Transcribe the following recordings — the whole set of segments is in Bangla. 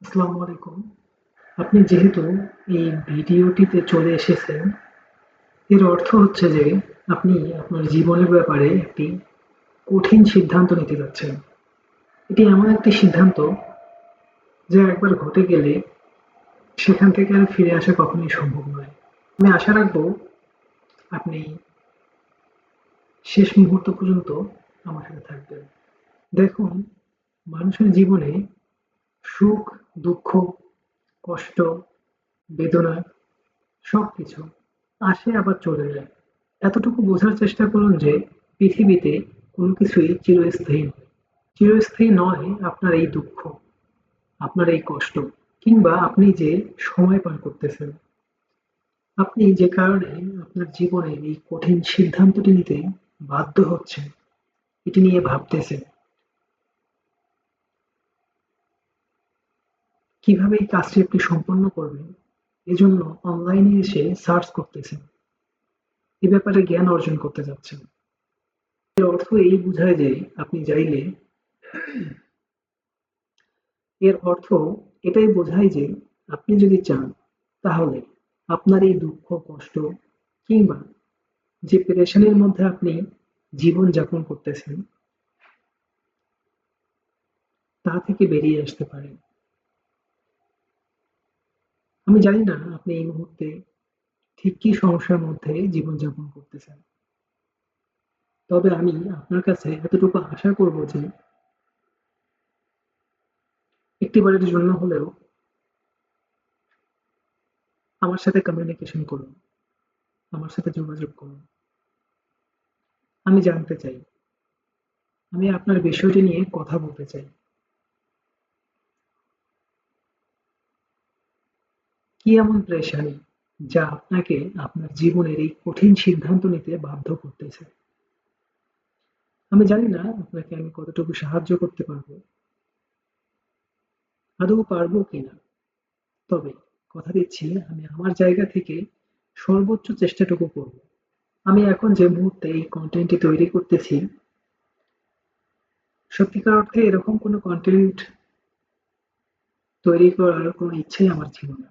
আসসালামু আলাইকুম। আপনি যেহেতু এই ভিডিওটিতে চলে এসেছেন, এর অর্থ হচ্ছে যে আপনি আপনার জীবনের ব্যাপারে একটি কঠিন সিদ্ধান্ত নিতে যাচ্ছেন। এটি এমন একটি সিদ্ধান্ত যা একবার ঘটে গেলে সেখান থেকে আর ফিরে আসা কখনোই সম্ভব নয়। আমি আশা রাখবো আপনি শেষ মুহূর্ত পর্যন্ত আমার সাথে থাকবেন। দেখুন, মানুষের জীবনে সুখ, দুঃখ, কষ্ট, বেদনা সবকিছু আসে আবার চলে যায়। এতটুকু বোঝার চেষ্টা করুন যে পৃথিবীতে কোনো কিছুই চিরস্থায়ী নয়। চিরস্থায়ী নয় আপনার এই দুঃখ, আপনার এই কষ্ট কিংবা আপনি যে সময় পার করতেছেন। আপনি যে কারণে আপনার জীবনের এই কঠিন সিদ্ধান্তটি নিতে বাধ্য হচ্ছেন, এটি নিয়ে ভাবতেছেন। কিভাবে এই কাজটি আপনি সম্পন্ন করবেন, এজন্য অনলাইনে এসে সার্চ করতেছেন। এ ব্যাপারে জ্ঞান অর্জন করতে যাচ্ছেন। এর অর্থ এই বোঝায় যে আপনি চাইলে এর অর্থ এটাই বোঝায় যে আপনি যদি চান তাহলে আপনার এই দুঃখ, কষ্ট কিংবা যে পেরেশানির মধ্যে আপনি জীবন যাপন করতেছেন তা থেকে বেরিয়ে আসতে পারেন। আমি জানি না আপনি এই মুহূর্তে ঠিক কি সমস্যার মধ্যে জীবন যাপন করতেছেন। তবে আমি আপনার কাছে এতটুকু আশা করব যে একটিবারের জন্য হলেও আমার সাথে কমিউনিকেশন করুন, আমার সাথে যোগাযোগ করুন। আমি জানতে চাই। আমি আপনার বিষয়টি নিয়ে কথা বলতে চাই। কি এমন পেরেশানি যা আপনাকে আপনার জীবনের এই কঠিন সিদ্ধান্ত নিতে বাধ্য করতেছে? আমি জানি না আপনাকে আমি কতটুকু সাহায্য করতে পারবো, আদৌ পারবো কিনা। তবে কথা দিচ্ছি আমি আমার জায়গা থেকে সর্বোচ্চ চেষ্টাটুকু করব। আমি এখন যে মুহূর্তে এই কনটেন্টটি তৈরি করতেছি, সত্যিকার অর্থে এরকম কোনো কনটেন্ট তৈরি করার কোনো ইচ্ছেই আমার ছিল না।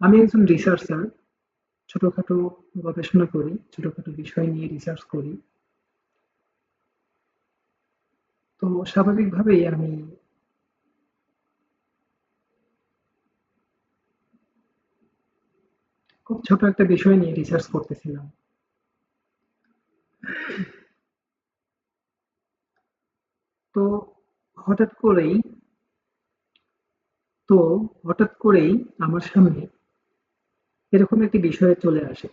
আমি একজন রিসার্চার, ছোটখাটো গবেষণা করি, ছোটখাটো বিষয় নিয়ে রিসার্চ করি। তো স্বাভাবিকভাবেই আমি খুব ছোট একটা বিষয় নিয়ে রিসার্চ করতেছিলাম। তো হঠাৎ করেই তো হঠাৎ করেই আমার সামনে এরকম একটি বিষয় চলে আসে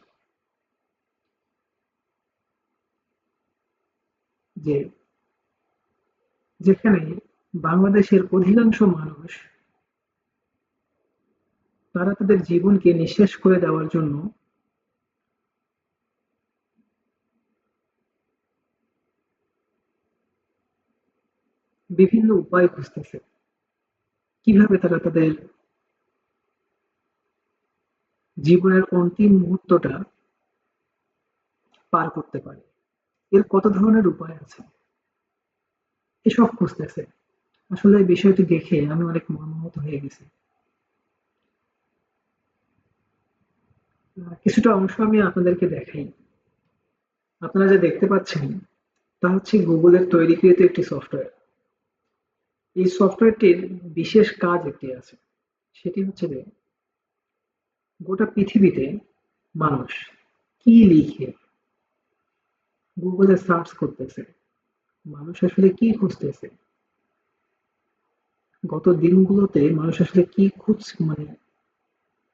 যে যেখানে বাংলাদেশের অধিকাংশ মানুষ তারা তাদের জীবনকে নিঃশেষ করে দেওয়ার জন্য বিভিন্ন উপায় খুঁজতেছে। কিভাবে তারা তাদের জীবনের অন্তিম মুহূর্তটা পার করতে পারে। এর কত ধরনের উপায় আছে এসব খুঁজতেছে। আসলে এই বিষয়টি দেখে আমি অনেক মর্মাহত হয়ে গেছি। কিছুটা অংশ আমি আপনাদেরকে দেখাই। আপনারা যা দেখতে পাচ্ছেন তা হচ্ছে গুগলের তৈরিকৃত একটি সফটওয়্যার। এই সফটওয়্যারটির বিশেষ কাজ একটি আছে। সেটি হচ্ছে যে গোটা পৃথিবীতে মানুষ কি লিখে গুগলে সার্চ করতেছে, মানুষ আসলে কি খুঁজতেছে, গত দিনগুলোতে মানুষ আসলে কি খুঁজ মানে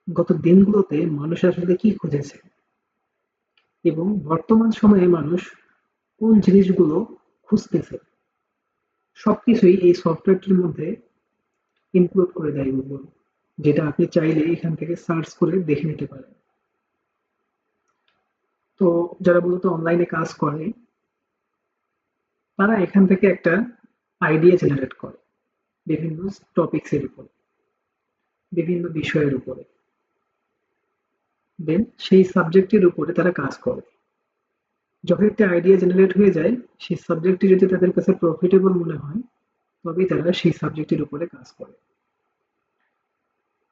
গত দিনগুলোতে মানুষ আসলে কি খুঁজেছে এবং বর্তমান সময়ে মানুষ কোন জিনিসগুলো খুঁজতেছে সবকিছুই এই সফটওয়্যারটির মধ্যে ইনক্লুড করে দেয় গুগল, যেটা আপনি চাইলে এখান থেকে সার্চ করে দেখে নিতে পারেন। তো যারা মূলত অনলাইনে কাজ করে তারা এখান থেকে একটা আইডিয়া জেনারেট করে বিভিন্ন টপিকস এর উপর, বিভিন্ন বিষয়ের উপরে। দেন সেই সাবজেক্টের উপরে তারা কাজ করে। যখন একটা আইডিয়া জেনারেট হয়ে যায়, সেই সাবজেক্টটি যদি তাদের কাছে প্রফিটেবল মনে হয়, তবেই তারা সেই সাবজেক্টের উপরে কাজ করে।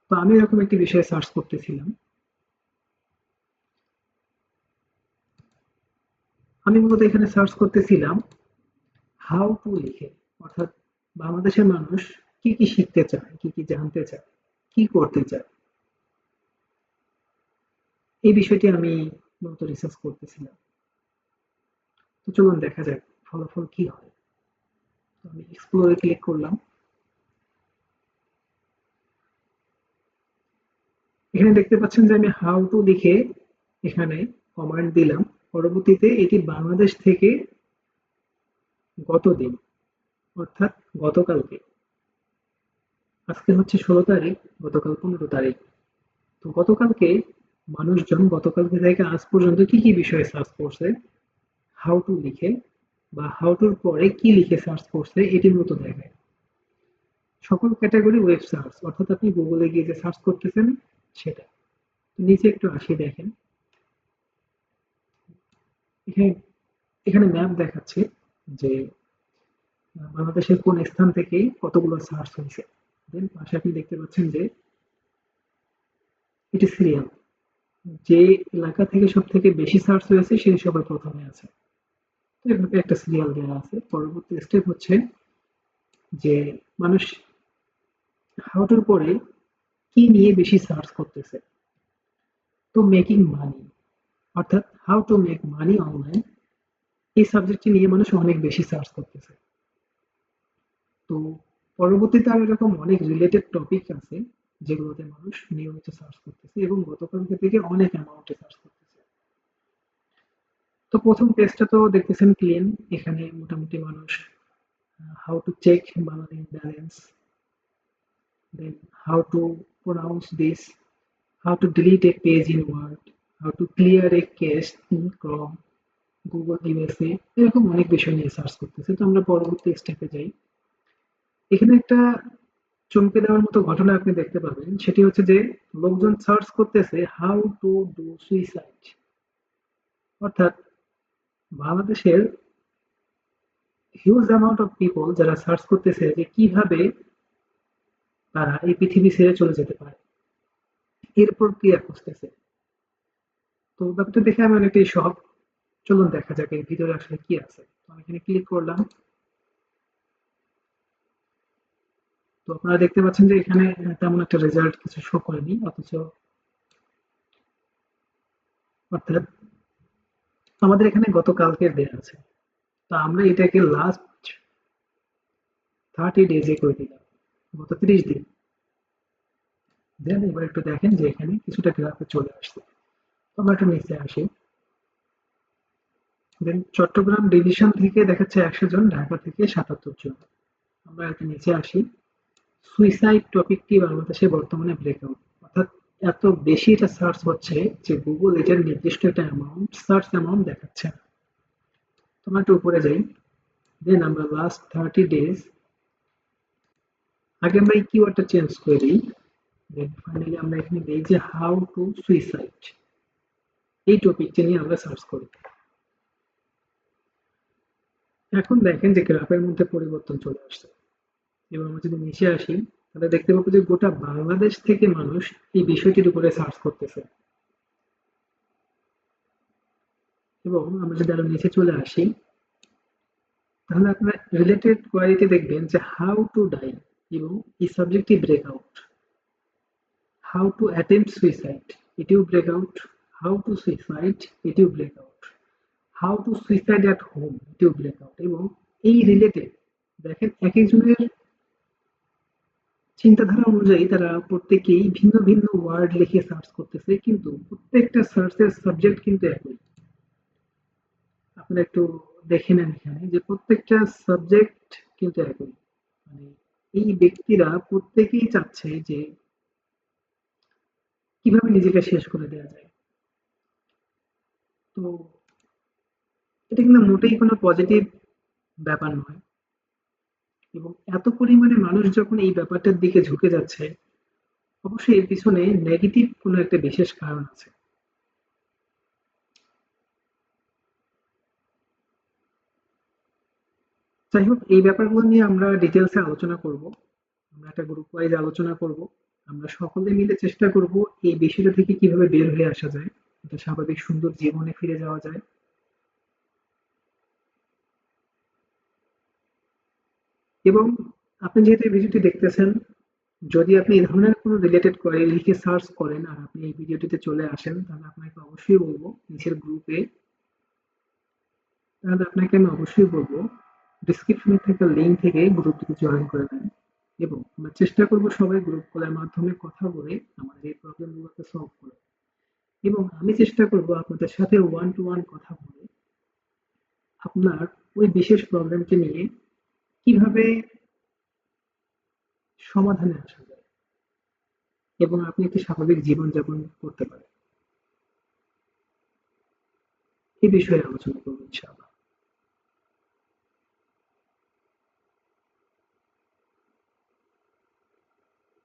তো আমি এরকম একটি বিষয়ে সার্চ করতেছিলাম। আমি মূলত এখানে সার্চ করতেছিলাম হাউ টু লিখে, অর্থাৎ বাংলাদেশের মানুষ কি কি শিখতে চায়, কি কি জানতে চায়, কি করতে চায়, এই বিষয়টি আমি মূলত রিসার্চ করতেছিলাম। তো চলুন দেখা যাক ফলাফল কি হয়। তো আমি এক্সপ্লোরে ক্লিক করলাম। এখানে দেখতে পাচ্ছেন যে আমি হাউ টু লিখে এখানে কমান্ড দিলাম। পরবর্তীতে এটি বাংলাদেশ থেকে গতদিন, অর্থাৎ গতকালকে, আজকে হচ্ছে 16 তারিখ, গতকাল 15 তারিখ। তো গতকালকে মানুষজন গতকালকে থেকে আজ পর্যন্ত কি কি বিষয়ে সার্চ করছে, হাউ টু লিখে বা হাউ টুর পরে কি লিখে সার্চ করছে, এটি মূলত দেখায়। সকল ক্যাটাগরি ওয়েব সার্চ, অর্থাৎ আপনি গুগলে গিয়ে যে সার্চ করতেছেন সেটা। তো নিচে একটু আসি, দেখেন এখানে এখানে ম্যাপ দেখাচ্ছে যে বাংলাদেশের কোন স্থান থেকে কতগুলো সার্চ হয়েছে। দেন পাশে আপনি দেখতে পাচ্ছেন যে এটি সিরিয়াল, যে এলাকা থেকে সব থেকে বেশি সার্চ হয়েছে সেই সবার প্রথমে আছে। তো এভাবে একটা সিরিয়াল দেওয়া আছে। পরবর্তী স্টেপ হচ্ছে যে মানুষ হাউ টুর পরে কি নিয়ে বেশি সার্চ করতেছে। তো মেকিং মানি, অর্থাৎ how to make money online, এই সাবজেক্টটি নিয়ে মানুষ অনেক বেশি সার্চ করতেছে। তো পরবর্তীতে আরো এরকম অনেক রিলেটেড টপিক আছে যেগুলোতে মানুষ নিয়মিত সার্চ করতেছে এবং গতকালকে থেকে অনেক অ্যামাউন্টে সার্চ করতেছে। তো প্রথম পেজটা তো দেখতেছেন ক্লিন। এখানে মোটামুটি মানুষ how to check Bangladesh balance, then how to pronounce this, how to delete a page in Word, how to clear a cache in Chrome, Google USA, এরকম অনেক বিষয় নিয়ে সার্চ করতেছে। তো আমরা পরবর্তী স্টেপে যাই। এখানে একটা চমকে দেওয়ার মতো ঘটনা আপনি দেখতে পাবেন, সেটি হচ্ছে যে লোকজন সার্চ করতেছে হাউ টু ডু সুইসাইড, অর্থাৎ বাংলাদেশের হিউজ অ্যামাউন্ট অফ পিপল যারা সার্চ করতেছে যে কিভাবে তারা এই পৃথিবী ছেড়ে চলে যেতে পারে, এর প্রক্রিয়া খুঁজতেছে। তো ব্যাপারটা দেখে আমি অনেকটাই শখ। চলুন দেখা যাক এর ভিতরে আসলে কি আছে। তো আমি এখানে ক্লিক করলাম। তো আপনারা দেখতে পাচ্ছেন যে এখানে তেমন একটা রেজাল্ট কিছু শো করেনি, অথচ অর্থাৎ আমাদের এখানে গতকালকের দেয়া আছে। তো আমরা এটাকে লাস্ট 30 ডেজে করে দিলাম, গত 30 দিন। দেন এবার একটু দেখেন যে এখানে কিছুটা গ্রাফে চলে আসছে। তো আমরা একটু নিচে আসি। দেন চট্টগ্রাম ডিভিশন থেকে দেখাচ্ছে 100 জন, ঢাকা থেকে 77 জন। আমরা একটু নিচে আসি। সুইসাইড টপিকটি বাংলাদেশে বর্তমানে ব্রেকআউট, অর্থাৎ এত বেশি এটা সার্চ হচ্ছে যে গুগল এটার নির্দিষ্ট একটা অ্যামাউন্ট, সার্চ অ্যামাউন্ট দেখাচ্ছে না। তোমরা একটু উপরে যাই। দেন আমরা লাস্ট 30 ডেজ, আগে আমরা এই কিওয়ার্ডটা চেঞ্জ করে দিই। দেন ফাইনালি আমরা এখানে দিই যে হাউ টু সুইসাইড, এই টপিকটা নিয়ে আমরা সার্চ করি। এখন দেখেন যে গ্রাফের মধ্যে পরিবর্তন চলে আসছে। এবং আমরা যদি নিচে আসি তাহলে দেখতে পাবো যে গোটা বাংলাদেশ থেকে মানুষ এই বিষয়টির উপরে সার্চ করতেছে। এবং আমরা যদি আরো নিচে চলে আসি তাহলে আপনারা রিলেটেড কোয়ারিতে দেখবেন যে হাউ টু ডাই এবং এই সাবজেক্টটি breakout, how to attempt suicide এটিও ব্রেকআউট, হাউ টু সুইসাইড এটিও breakout, how to suicide at home এটিও ব্রেকআউট। এবং এই রিলেটেড দেখেন এক একজনের চিন্তাধারা অনুযায়ী তারা প্রত্যেকেই ভিন্ন ভিন্ন ওয়ার্ড লিখে সার্চ করতেছে, কিন্তু প্রত্যেকটা সার্চের সাবজেক্ট কিন্তু একই। আপনারা একটু দেখে নেন এখানে যে প্রত্যেকটা সাবজেক্ট কিন্তু একই। মানে এই ব্যক্তিরা প্রত্যেকেই চাচ্ছে যে কিভাবে নিজেকে শেষ করে দেওয়া যায়। তো এটা কিন্তু মোটেই কোনো পজিটিভ ব্যাপার নয়। এবং এত পরিমাণে মানুষ যখন এই ব্যাপারটার দিকে ঝুঁকে যাচ্ছে, অবশ্যই এর পিছনে নেগেটিভ কোনো একটা বিশেষ কারণ আছে। যাই হোক, এই ব্যাপারগুলো নিয়ে আমরা ডিটেলসে আলোচনা করব। আমরা একটা গ্রুপ ওয়াইজ আলোচনা করব। আমরা সকলে মিলে চেষ্টা করব এই বিষয়টা থেকে কিভাবে বের হয়ে আসা যায়, একটা স্বাভাবিক সুন্দর জীবনে ফিরে যাওয়া যায়। এবং আপনি যেহেতু এই ভিডিওটি দেখতেছেন, যদি আপনি এই ধরনের কোনো রিলেটেড করে লিখে সার্চ করেন আর আপনি এই ভিডিওটিতে চলে আসেন, তাহলে আপনাকে অবশ্যই বলবো নিচের গ্রুপে, তাহলে আপনাকে আমি অবশ্যই বলবো ডিসক্রিপশনে থাকা লিঙ্ক থেকে গ্রুপটিতে জয়েন করে নেন। এবং আমরা চেষ্টা করব সবাই গ্রুপ কলের মাধ্যমে কথা বলে আমাদের এই প্রবলেমগুলোকে সলভ করে। এবং আমি চেষ্টা করব আপনাদের সাথে ওয়ান টু ওয়ান কথা বলে আপনার ওই বিশেষ প্রবলেমটি নিয়ে কিভাবে সমাধানে আসা যায় এবং আপনি একটি স্বাভাবিক জীবনযাপন করতে পারেন, এই বিষয়ে আলোচনা করব ইনশাআল্লাহ।